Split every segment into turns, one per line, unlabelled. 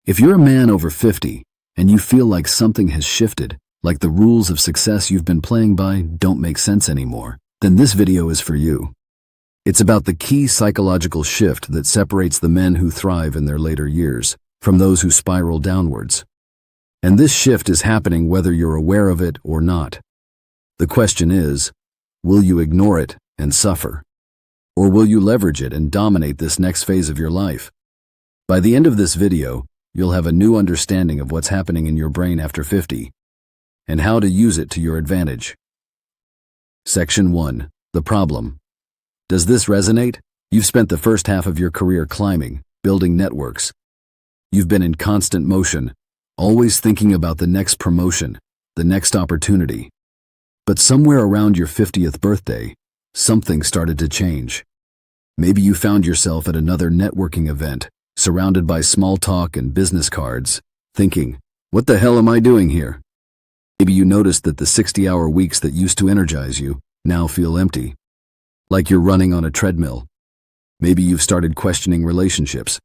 If you're a man over 50 and you feel like something has shifted, like the rules of success you've been playing by don't make sense anymore, then this video is for you. It's about the key psychological shift that separates the men who thrive in their later years from those who spiral downwards. And this shift is happening whether you're aware of it or not. The question is, will you ignore it and suffer? Or will you leverage it and dominate this next phase of your life? By the end of this video, you'll have a new understanding of what's happening in your brain after 50 and how to use it to your advantage. Section 1. The problem. Does this resonate? You've spent the first half of your career climbing, building networks. You've been in constant motion, always thinking about the next promotion, the next opportunity. But somewhere around your 50th birthday, something started to change. Maybe you found yourself at another networking event, surrounded by small talk and business cards, thinking, what the hell am I doing here? Maybe you noticed that the 60-hour weeks that used to energize you now feel empty, like you're running on a treadmill. Maybe you've started questioning relationships.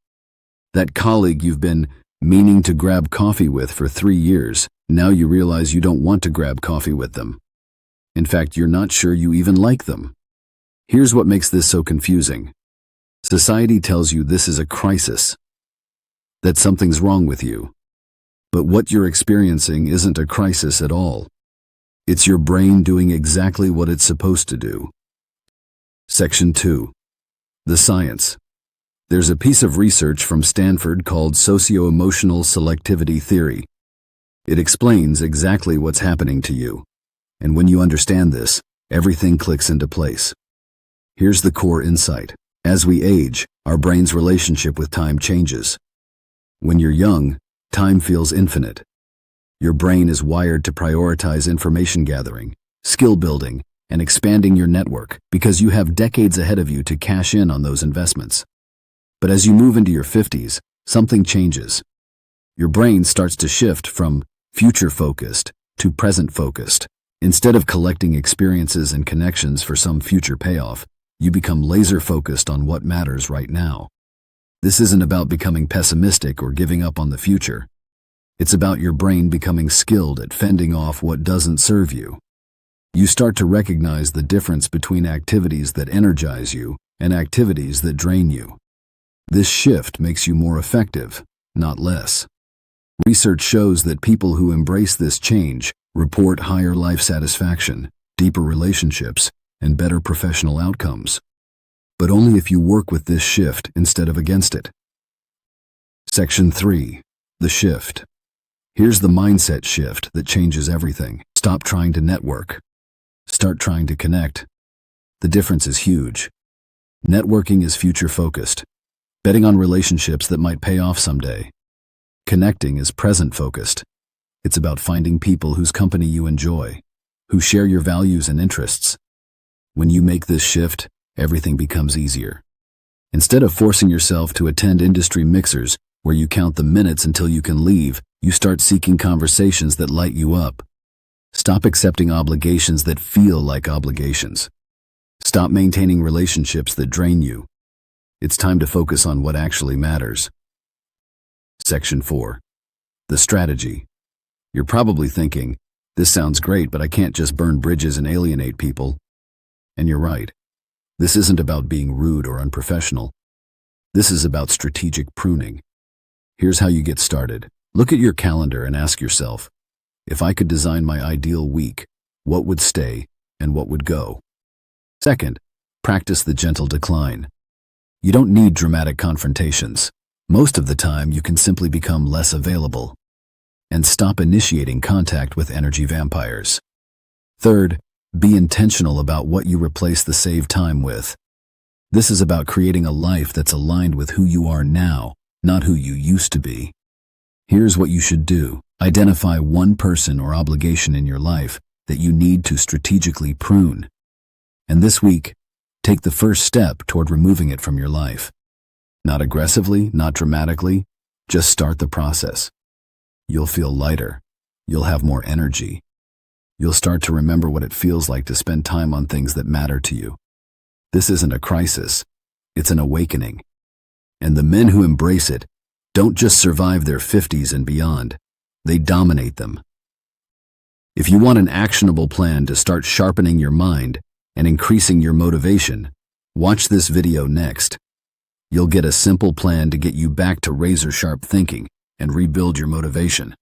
That colleague you've been meaning to grab coffee with for 3 years, now you realize you don't want to grab coffee with them. In fact, you're not sure you even like them. Here's what makes this so confusing. Society tells you this is a crisis, that something's wrong with you. But what you're experiencing isn't a crisis at all. It's your brain doing exactly what it's supposed to do. Section 2. The science. There's a piece of research from Stanford called Socioemotional Selectivity theory. It explains exactly what's happening to you. And when you understand this, everything clicks into place. Here's the core insight. As we age, our brain's relationship with time changes. When you're young, time feels infinite. Your brain is wired to prioritize information gathering, skill building, and expanding your network because you have decades ahead of you to cash in on those investments. But as you move into your 50s, something changes. Your brain starts to shift from future-focused to present-focused. Instead of collecting experiences and connections for some future payoff, you become laser-focused on what matters right now. This isn't about becoming pessimistic or giving up on the future. It's about your brain becoming skilled at fending off what doesn't serve you. You start to recognize the difference between activities that energize you and activities that drain you. This shift makes you more effective, not less. Research shows that people who embrace this change report higher life satisfaction, deeper relationships, and better professional outcomes. But only if you work with this shift instead of against it. Section 3. The shift. Here's the mindset shift that changes everything. Stop trying to network. Start trying to connect. The difference is huge. Networking is future-focused, betting on relationships that might pay off someday. Connecting is present-focused. It's about finding people whose company you enjoy, who share your values and interests. When you make this shift, everything becomes easier. Instead of forcing yourself to attend industry mixers where you count the minutes until you can leave, you start seeking conversations that light you up. Stop accepting obligations that feel like obligations. Stop maintaining relationships that drain you. It's time to focus on what actually matters. Section 4. The strategy. You're probably thinking, this sounds great, but I can't just burn bridges and alienate people. And you're right. This isn't about being rude or unprofessional. This is about strategic pruning. Here's how you get started. Look at your calendar and ask yourself, if I could design my ideal week, what would stay and what would go? Second, practice the gentle decline. You don't need dramatic confrontations. Most of the time, you can simply become less available and stop initiating contact with energy vampires. Third, be intentional about what you replace the saved time with. This is about creating a life that's aligned with who you are now, not who you used to be. Here's what you should do. Identify one person or obligation in your life that you need to strategically prune. And this week, take the first step toward removing it from your life. Not aggressively, not dramatically, just start the process. You'll feel lighter. You'll have more energy. You'll start to remember what it feels like to spend time on things that matter to you. This isn't a crisis. It's an awakening. And the men who embrace it don't just survive their 50s and beyond, they dominate them. If you want an actionable plan to start sharpening your mind and increasing your motivation, watch this video next. You'll get a simple plan to get you back to razor-sharp thinking and rebuild your motivation.